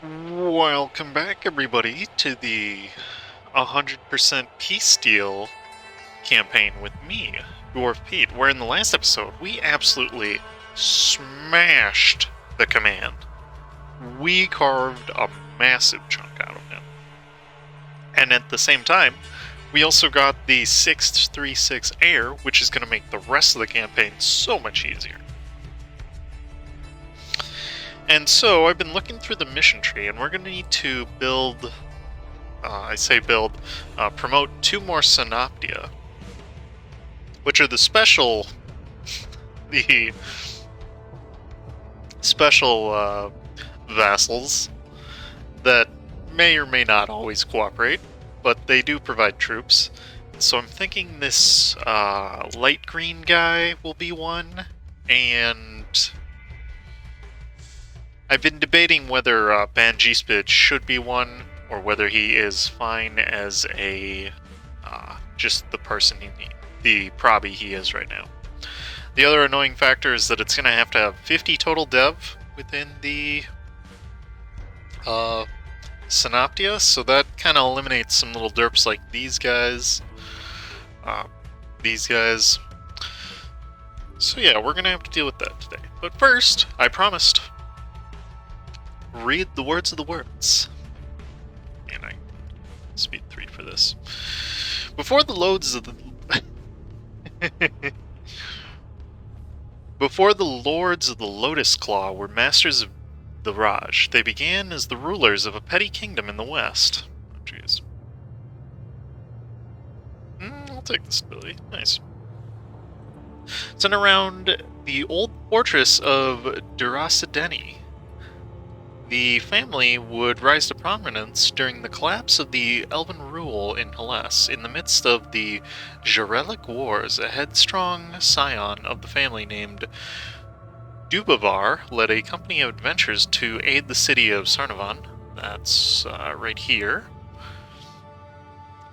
Welcome back, everybody, to the 100% Peace Deal campaign with me, Dwarf Pete, where in the last episode we absolutely smashed the command. We carved a massive chunk out of him. And at the same time, we also got the 636 heir, which is going to make the rest of the campaign so much easier. And so I've been looking through the mission tree, and we're going to need to build, promote 2 more Synoptia, which are the special vassals that may or may not always cooperate, but they do provide troops. So I'm thinking this light green guy will be one, and I've been debating whether Banjispid should be one, or whether he is fine as a just the person the probby he is right now. The other annoying factor is that it's going to have 50 total dev within the Synoptia, so that kind of eliminates some little derps like these guys. So yeah, we're going to have to deal with that today. But first, I promised, read the words of the words. And I speed 3 for this. Before the lords of the Lotus Claw were masters of the Raj, they began as the rulers of a petty kingdom in the west. Oh, jeez. I'll take the stability. Nice. Centered around the old fortress of Durasideni, the family would rise to prominence during the collapse of the Elven rule in Hellas. In the midst of the Jarelic Wars, a headstrong scion of the family named Dubavar led a company of adventurers to aid the city of Sarnavan, that's right here,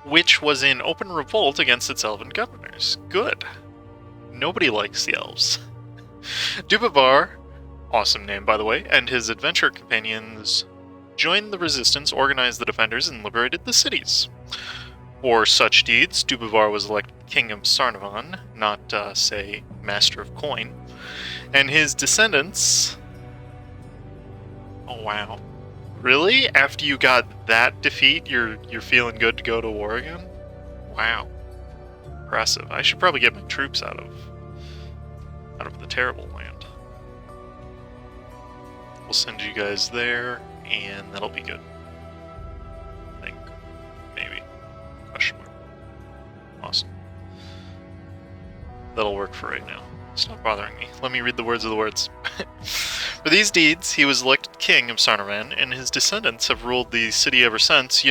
which was in open revolt against its elven governors. Good. Nobody likes the elves. Dubavar, awesome name, by the way, and his adventure companions joined the resistance, organized the defenders, and liberated the cities. For such deeds, Dubavar was elected king of Sarnavan, not, say, master of coin. And his descendants... Oh, wow. Really? After you got that defeat, you're feeling good to go to war again? Wow. Impressive. I should probably get my troops out of the terrible land. We'll send you guys there, and that'll be good. I think. Maybe. Question mark. Awesome. That'll work for right now. Stop bothering me. Let me read the words of the words. For these deeds, he was elected king of Sarnavan, and his descendants have ruled the city ever since,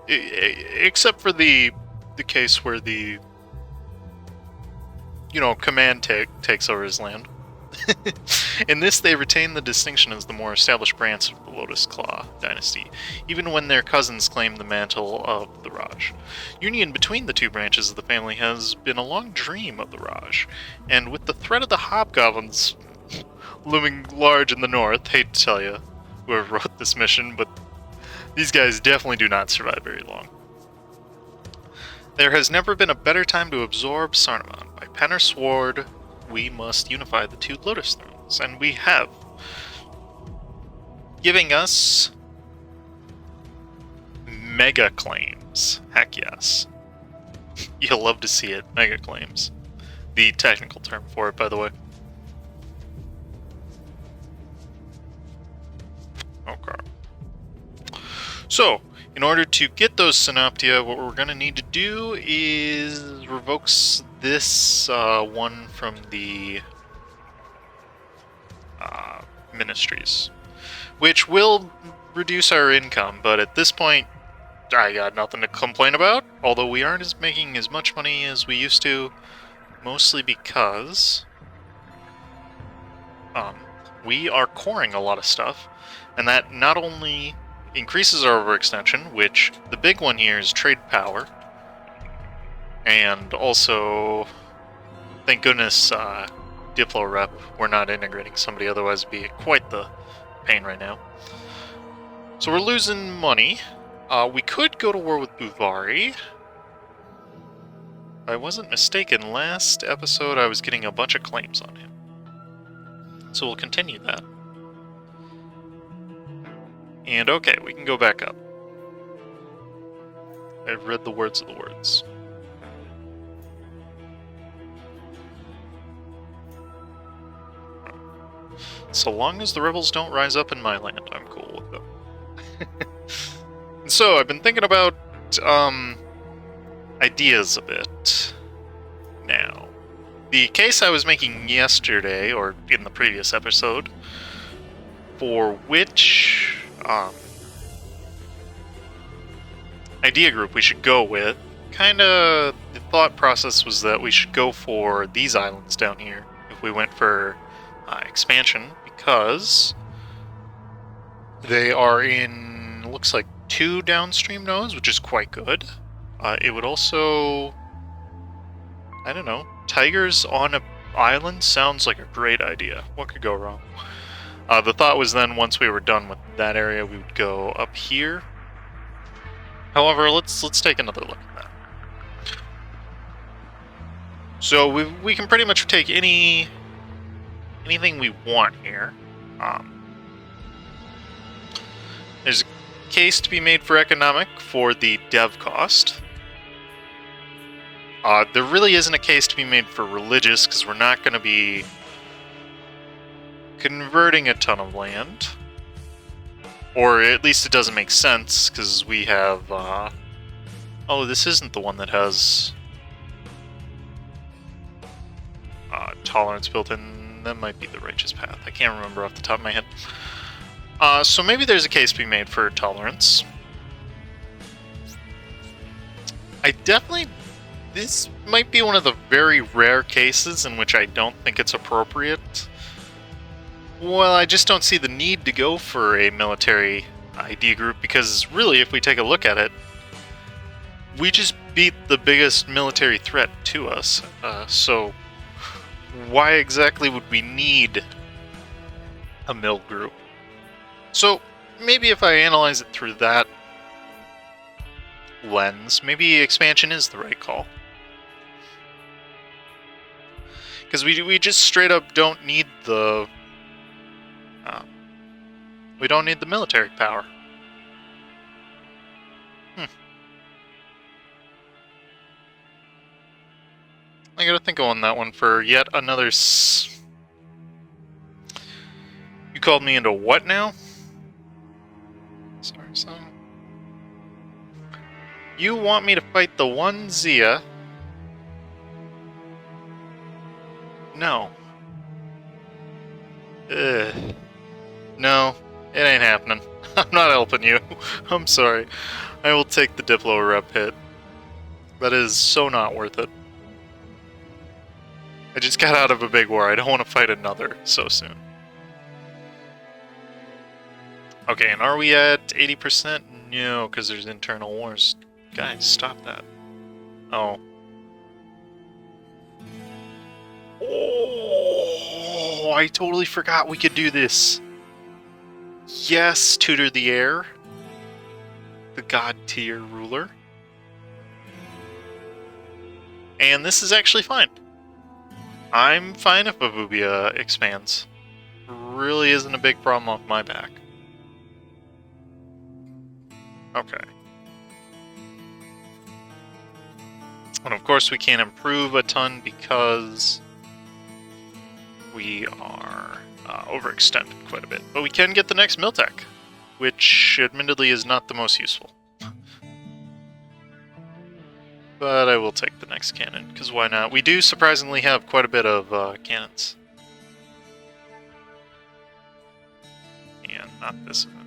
except for the case where the, command takes over his land. In this, they retain the distinction as the more established branch of the Lotus Claw dynasty, even when their cousins claim the mantle of the Raj. Union between the 2 branches of the family has been a long dream of the Raj, and with the threat of the hobgoblins looming large in the north, hate to tell you whoever wrote this mission, but these guys definitely do not survive very long. There has never been a better time to absorb Sarnavan. By pen or sword, we must unify the 2 Lotus Thrones, and we have, giving us mega claims. Heck yes. You'll love to see it. Mega claims. The technical term for it, by the way. Okay. So, in order to get those Synoptia, what we're going to need to do is revoke this one from the ministries, which will reduce our income, but at this point, I got nothing to complain about, although we aren't making as much money as we used to, mostly because we are coring a lot of stuff, and that not only increases our overextension, which the big one here is trade power, and also, thank goodness, Diplo Rep, we're not integrating somebody, otherwise it'd be quite the pain right now. So we're losing money. We could go to war with Buvari. If I wasn't mistaken, last episode I was getting a bunch of claims on him. So we'll continue that. And okay, we can go back up. I've read the words of the words. So long as the rebels don't rise up in my land, I'm cool with them. So, I've been thinking about, ideas a bit now. The case I was making yesterday, or in the previous episode, for which, idea group we should go with, kinda, the thought process was that we should go for these islands down here, if we went for, expansion, because they are in, looks like, 2 downstream nodes, which is quite good. It would also, I don't know, tigers on an island sounds like a great idea. What could go wrong? The thought was then, once we were done with that area, we would go up here. However, let's take another look at that. So we can pretty much take anything we want here. There's a case to be made for economic for the dev cost. There really isn't a case to be made for religious, because we're not going to be converting a ton of land. Or at least it doesn't make sense, because we have... oh, this isn't the one that has... tolerance built in. That might be the righteous path. I can't remember off the top of my head. So maybe there's a case to be made for tolerance. This might be one of the very rare cases in which I don't think it's appropriate. Well, I just don't see the need to go for a military ID group, because really, if we take a look at it, we just beat the biggest military threat to us. So why exactly would we need a mill group? So maybe if I analyze it through that lens, maybe expansion is the right call. Because we just straight up don't need the... we don't need the military power. I gotta think on that one for yet another You called me into what now? Sorry, son. You want me to fight the one Zia? No. No, it ain't happening. I'm not helping you. I'm sorry. I will take the Diplo rep hit. That is so not worth it. I just got out of a big war. I don't want to fight another so soon. Okay, and are we at 80%? No, because there's internal wars. Guys, stop that. Oh. Oh, I totally forgot we could do this. Yes, Tutor the Heir. The god tier ruler. And this is actually fine. I'm fine if Avubia expands. Really isn't a big problem off my back. Okay. And of course we can't improve a ton because we are overextended quite a bit. But we can get the next Miltech, which admittedly is not the most useful. But I will take the next cannon, because why not? We do surprisingly have quite a bit of cannons. And not this event.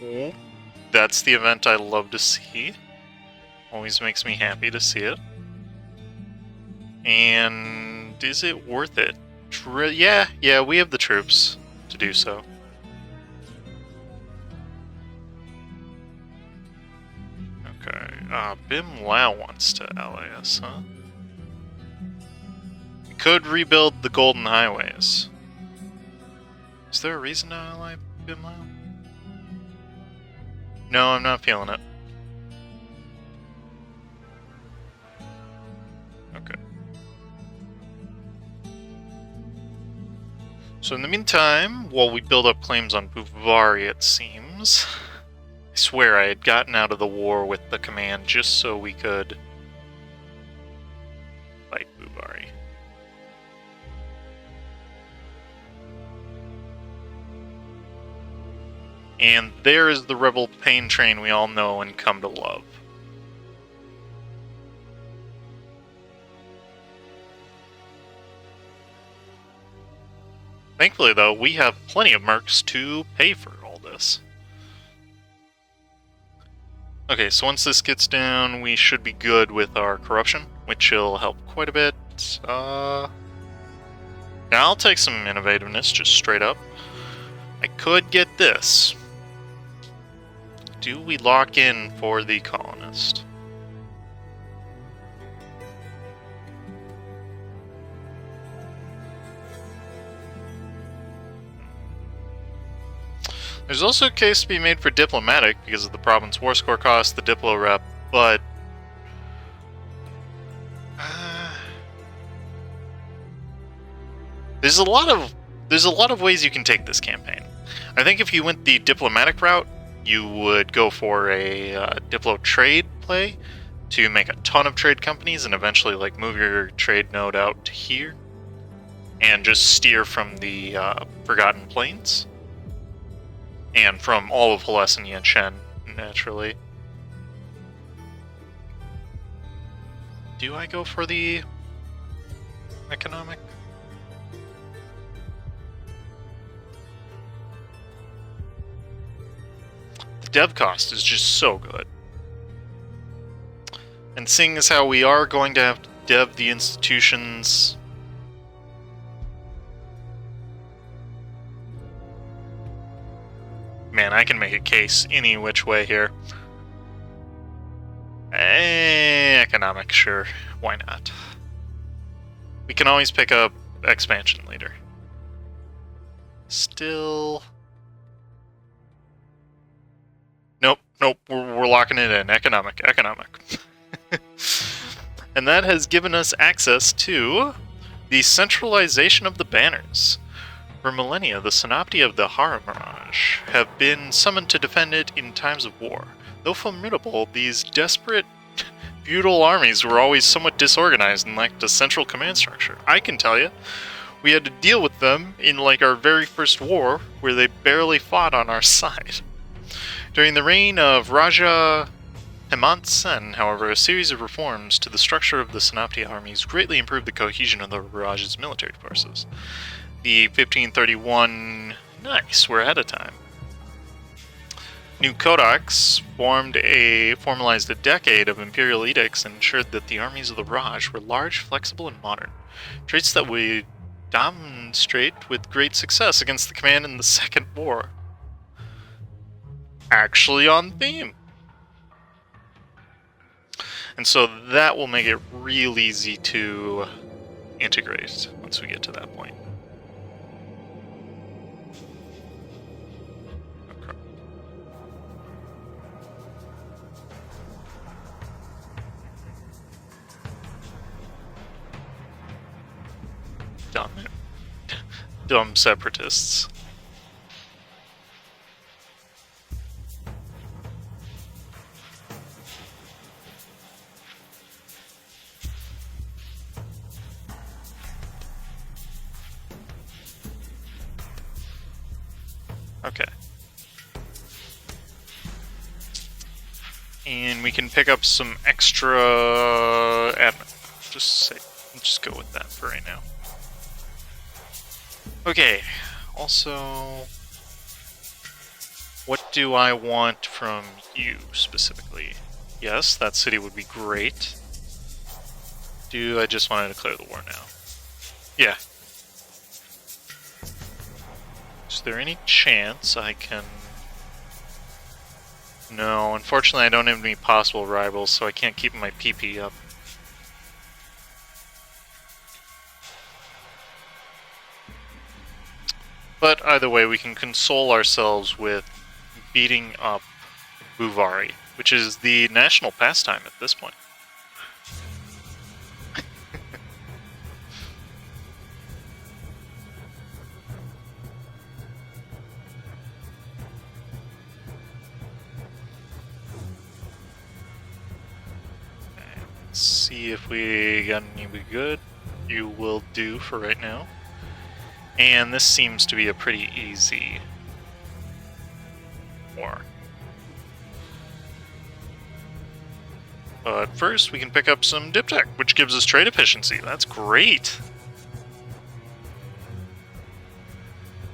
Oh, that's the event I love to see. Always makes me happy to see it. And is it worth it? Yeah, we have the troops to do so. Okay, Bim Lao wants to ally us, huh? We could rebuild the Golden Highways. Is there a reason to ally Bimlao? No, I'm not feeling it. Okay. So in the meantime, while we build up claims on Buvari, it seems, I swear I had gotten out of the war with the command just so we could fight Buvari. And there is the rebel pain train we all know and come to love. Thankfully, though, we have plenty of mercs to pay for all this. Okay, so once this gets down, we should be good with our corruption, which will help quite a bit. Now I'll take some innovativeness, just straight up. I could get this. Do we lock in for the colonist? There's also a case to be made for diplomatic because of the province war score cost, the diplo rep, but there's a lot of ways you can take this campaign. I think if you went the diplomatic route, you would go for a diplo trade play to make a ton of trade companies and eventually like move your trade node out to here and just steer from the Forgotten Plains and from all of Hales and Yanshen, naturally. Do I go for the economic? The dev cost is just so good. And seeing as how we are going to have to dev the institutions, man, I can make a case any which way here. Economic, sure. Why not? We can always pick up expansion later. Still... Nope, we're locking it in. Economic. And that has given us access to the centralization of the banners. For millennia, the Synopti of the Haramaraj have been summoned to defend it in times of war. Though formidable, these desperate, feudal armies were always somewhat disorganized and lacked a central command structure. I can tell you, we had to deal with them in like our very first war, where they barely fought on our side. During the reign of Raja Hemant Sen, however, a series of reforms to the structure of the Synopti armies greatly improved the cohesion of the Raj's military forces. The 1531... Nice, we're ahead of time. New codex formalized a decade of imperial edicts and ensured that the armies of the Raj were large, flexible, and modern. Traits that would demonstrate with great success against the command in the Second War. Actually on theme. And so that will make it real easy to integrate once we get to that point. Okay. Dumb separatists. Okay. And we can pick up some extra admin. Just go with that for right now. Okay. Also, what do I want from you specifically? Yes, that city would be great. Do I just want to declare the war now? Yeah. Is there any chance I can... No, unfortunately I don't have any possible rivals, so I can't keep my PP up. But either way, we can console ourselves with beating up Buvari, which is the national pastime at this point. Let's see if we got any good. You will do for right now. And this seems to be a pretty easy war. But first, we can pick up some Diptech, which gives us trade efficiency. That's great!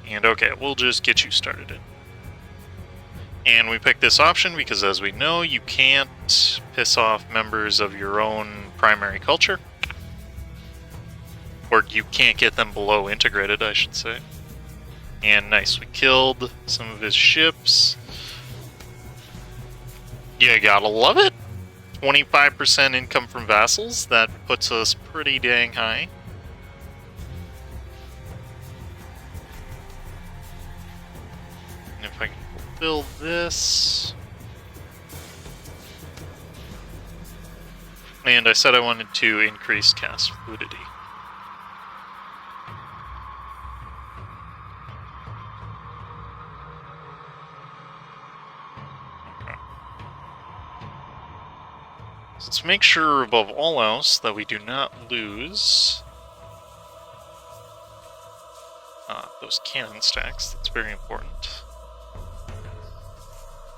And okay, we'll just get you started in. And we picked this option because, as we know, you can't piss off members of your own primary culture. Or you can't get them below integrated, I should say. And nice, we killed some of his ships. You gotta love it! 25% income from vassals, that puts us pretty dang high. And if I can build this... And I said I wanted to increase cast fluidity. Let's make sure, above all else, that we do not lose those cannon stacks. That's very important.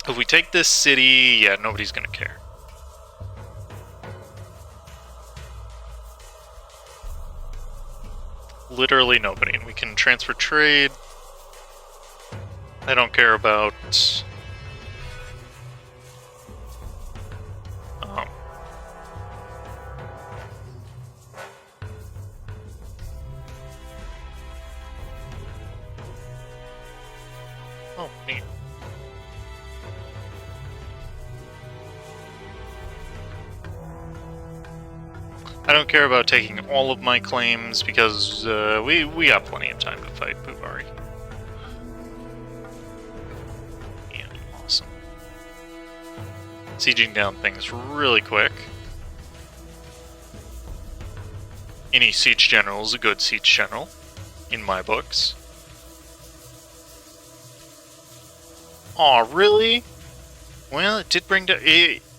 If we take this city, yeah, nobody's gonna care. Literally nobody. And we can transfer trade. I don't care about... Oh, neat. I don't care about taking all of my claims because we got plenty of time to fight Buvari. And awesome. Sieging down things really quick. Any siege general is a good siege general, in my books. Aw, really? Well, it did bring down...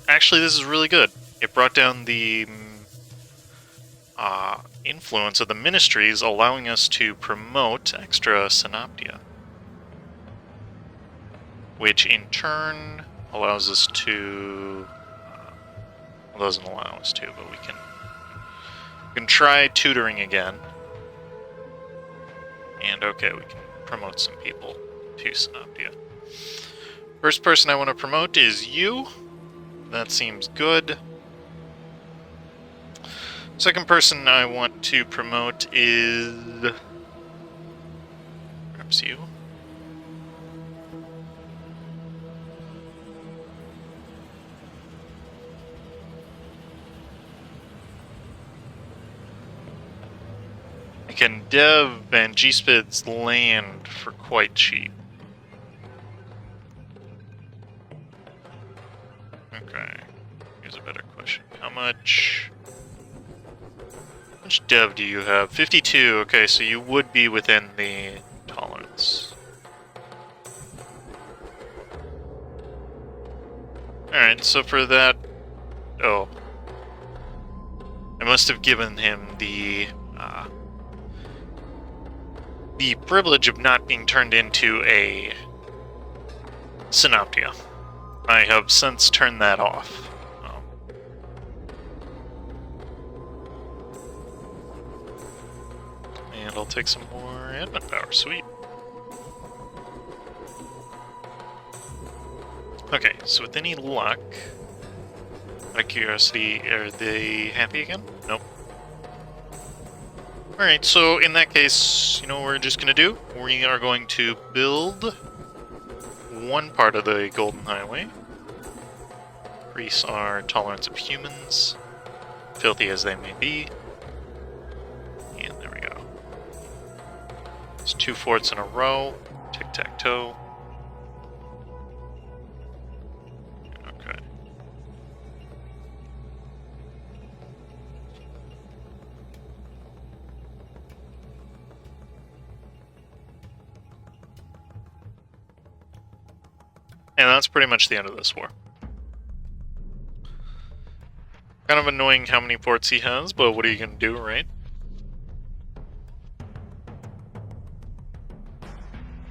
Actually, this is really good. It brought down the influence of the ministries, allowing us to promote extra synoptia. Which, in turn, allows us to... well, doesn't allow us to, but we can try tutoring again. And okay, we can promote some people to synoptia. First person I want to promote is you. That seems good. Second person I want to promote is... perhaps you. I can dev Van G-Spid's land for quite cheap. Okay, here's a better question. How much dev do you have? 52, okay, so you would be within the tolerance. Alright, so for that... oh. I must have given him the privilege of not being turned into a synoptia. I have since turned that off. And I'll take some more admin power. Sweet. Okay, so with any luck... out of curiosity, are they happy again? Nope. Alright, so in that case, you know what we're just going to do? We are going to build one part of the Golden Highway. Increase our tolerance of humans, filthy as they may be. And there we go. It's 2 forts in a row. Tic-tac-toe. Okay. And that's pretty much the end of this war. Kind of annoying how many forts he has, but what are you going to do, right?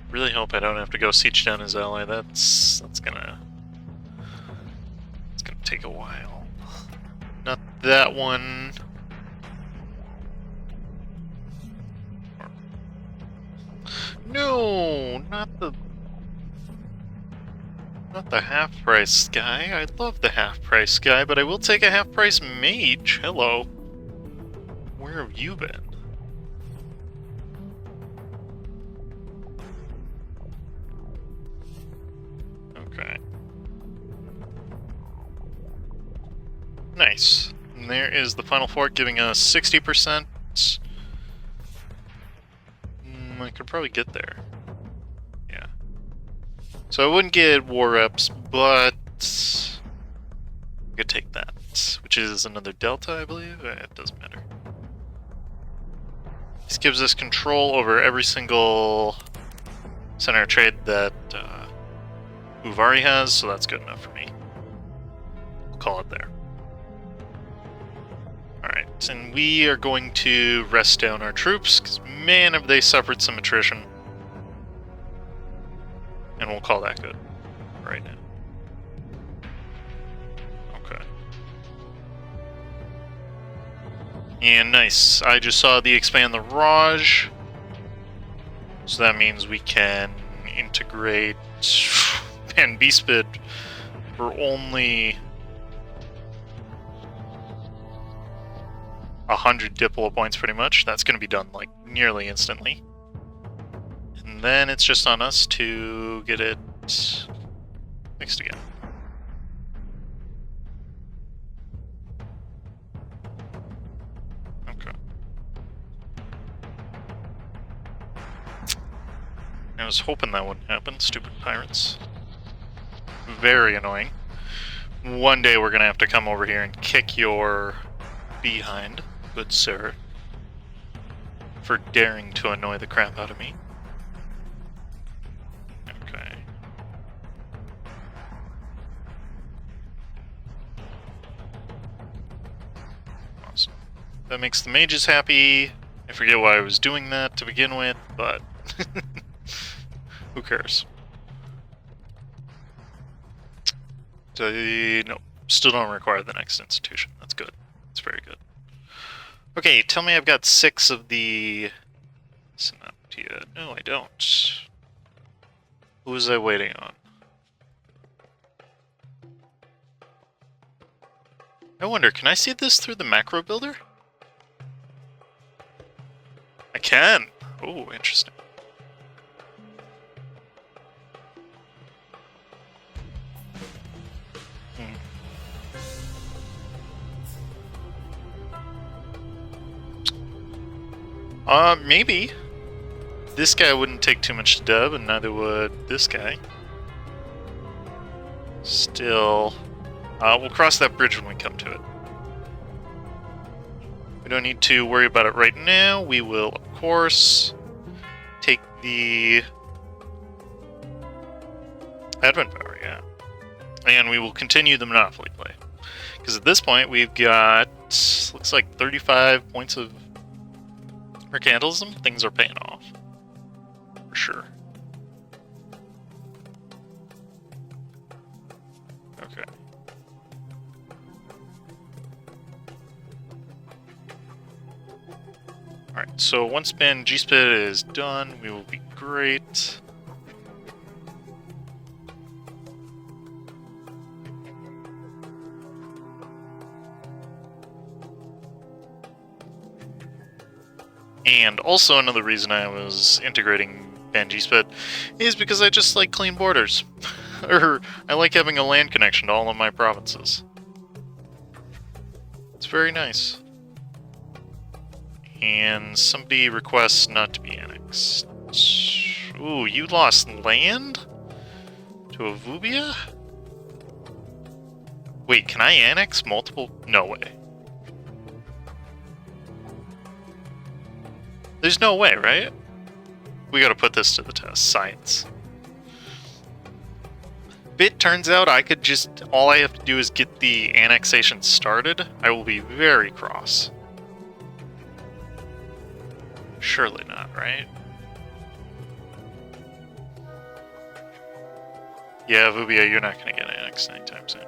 Really hope I don't have to go siege down his ally. That's gonna take a while. Not that one. No, not the half-price guy. I love the half-price guy, but I will take a half-price mage. Hello. Where have you been? Okay. Nice. And there is the final fort giving us 60%. I could probably get there. Yeah. So I wouldn't get war reps, but I could take that, which is another delta, I believe. It doesn't matter. This gives us control over every single center of trade that Uvari has, so that's good enough for me. We'll call it there. Alright, and we are going to rest down our troops, because man have they suffered some attrition. And we'll call that good right now. Okay. And nice, I just saw the expand the Raj. So that means we can integrate and B-Spid for only 100 Diplo points pretty much. That's going to be done like nearly instantly. And then it's just on us to get it mixed again. Okay. I was hoping that wouldn't happen, stupid pirates. Very annoying. One day we're going to have to come over here and kick your behind, good sir, for daring to annoy the crap out of me. Okay. Awesome. That makes the mages happy. I forget why I was doing that to begin with, but who cares? No, still don't require the next institution. That's good. That's very good. Okay, tell me I've got 6 of the Synaptia. No, I don't. Who was I waiting on? I wonder, can I see this through the macro builder? I can! Oh, interesting. Maybe. This guy wouldn't take too much to dub, and neither would this guy. Still, we'll cross that bridge when we come to it. We don't need to worry about it right now. We will, of course, take the Advent Power, yeah. And we will continue the Monopoly play. Because at this point, we've got, looks like 35 points of mercantilism. Things are paying off. For sure. Okay. Alright, so once G-Spid is done, we will be great. And also another reason I was integrating G-Spid is because I just like clean borders. Or I like having a land connection to all of my provinces. It's very nice. And somebody requests not to be annexed. Ooh, you lost land? To Avubia? Wait, can I annex multiple? No way. There's no way, right? We gotta put this to the test. Science. It turns out I could just... all I have to do is get the annexation started. I will be very cross. Surely not, right? Yeah, Vubia, you're not gonna get annexed anytime soon.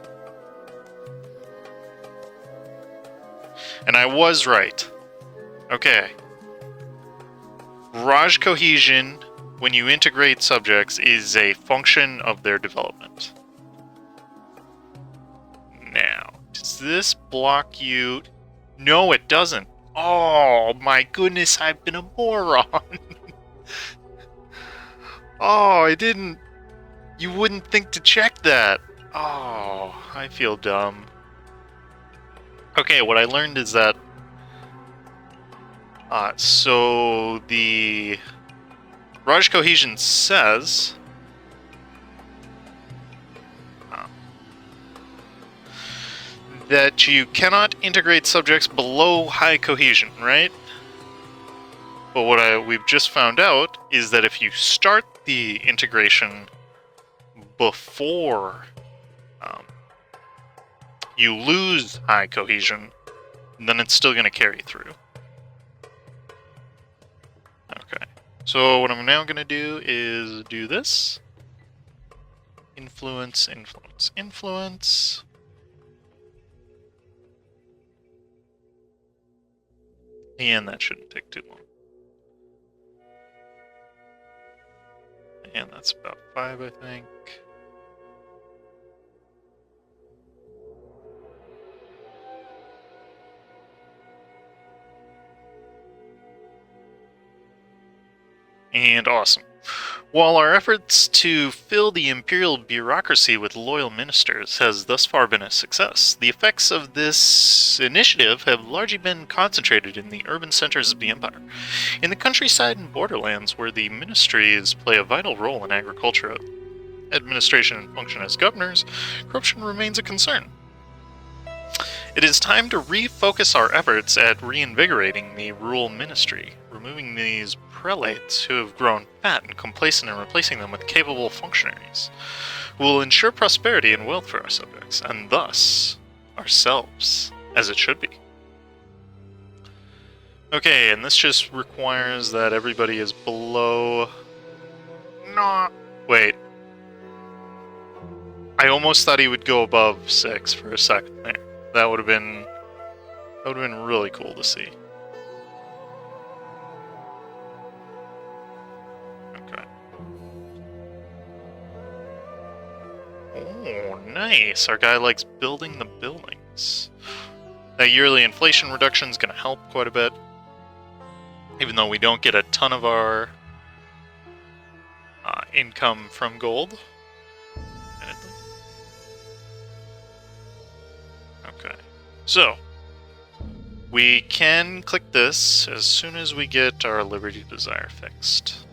And I was right. Okay. Raj cohesion, when you integrate subjects, is a function of their development. Now, does this block you? No, it doesn't. Oh, my goodness, I've been a moron. Oh, I didn't... You wouldn't think to check that. Oh, I feel dumb. Okay, what I learned is that... so the... Raj cohesion says... that you cannot integrate subjects below high cohesion, right? But what we've just found out is that if you start the integration before you lose high cohesion, then it's still going to carry through. Okay. So what I'm now going to do is do this. Influence, influence, influence. And that shouldn't take too long. And that's about 5, I think. And awesome. While our efforts to fill the imperial bureaucracy with loyal ministers has thus far been a success, the effects of this initiative have largely been concentrated in the urban centers of the empire. In the countryside and borderlands, where the ministries play a vital role in agriculture, administration, and function as governors, corruption remains a concern. It is time to refocus our efforts at reinvigorating the rural ministry, removing these prelates who have grown fat and complacent and replacing them with capable functionaries who will ensure prosperity and wealth for our subjects, and thus ourselves, as it should be. Okay, and this just requires that everybody is below... No, wait. I almost thought he would go above 6 for a second there. That would have been really cool to see. Okay. Oh, nice. Our guy likes building the buildings. That yearly inflation reduction is going to help quite a bit. Even though we don't get a ton of our income from gold. Okay, so we can click this as soon as we get our Liberty Desire fixed.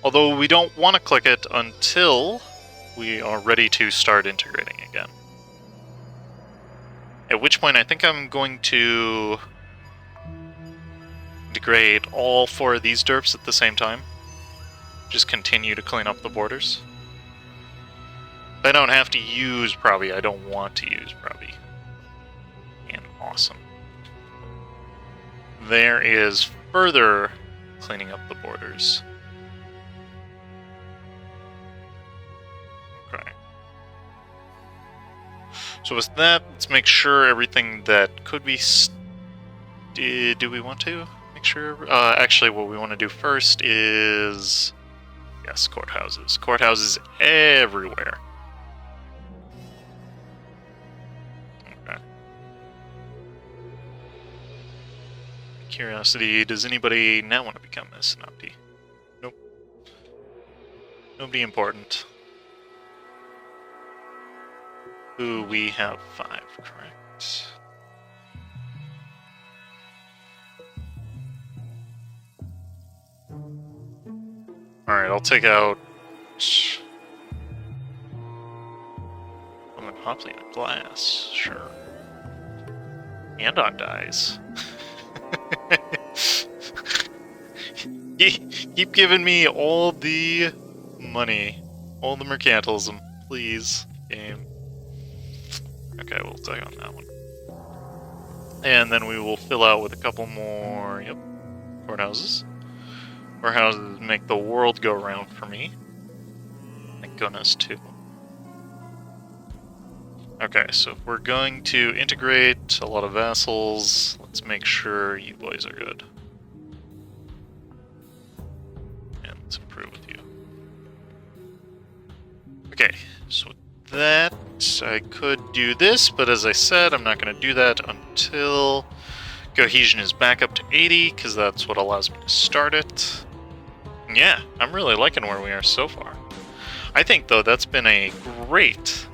Although we don't want to click it until we are ready to start integrating again. At which point I think I'm going to integrate all 4 of these derps at the same time. Just continue to clean up the borders. I don't have to use Pravi, I don't want to use Pravi. And awesome. There is further cleaning up the borders. Okay. So with that, let's make sure everything that could be... do we want to make sure? Actually, what we want to do first is... Yes, courthouses. Courthouses everywhere. Curiosity, does anybody now want to become a synopty? Nope. Nobody important. Ooh, we have 5, correct? Alright, I'll take out... Monopoly on glass, sure. And on dies. Keep giving me all the money. All the mercantilism, please, game. Okay, we'll take on that one. And then we will fill out with a couple more, yep, courthouses. Courthouses make the world go round for me. Thank goodness, too. Okay, so if we're going to integrate a lot of vassals, let's make sure you boys are good. And let's improve with you. Okay, so with that, I could do this, but as I said, I'm not going to do that until cohesion is back up to 80, because that's what allows me to start it. Yeah, I'm really liking where we are so far. I think, though, that's been a great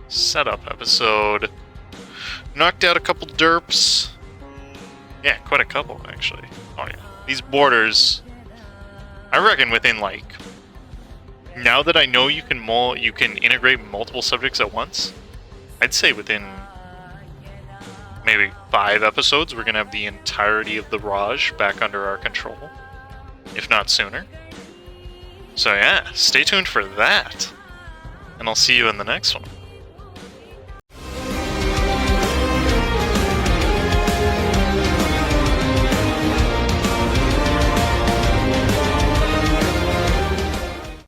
setup episode. Knocked out a couple derps. Yeah, quite a couple, actually. Oh, yeah. These borders, I reckon within, like... Now that I know you can integrate multiple subjects at once, I'd say within maybe 5 episodes, we're going to have the entirety of the Raj back under our control. If not sooner. So yeah, stay tuned for that. And I'll see you in the next one.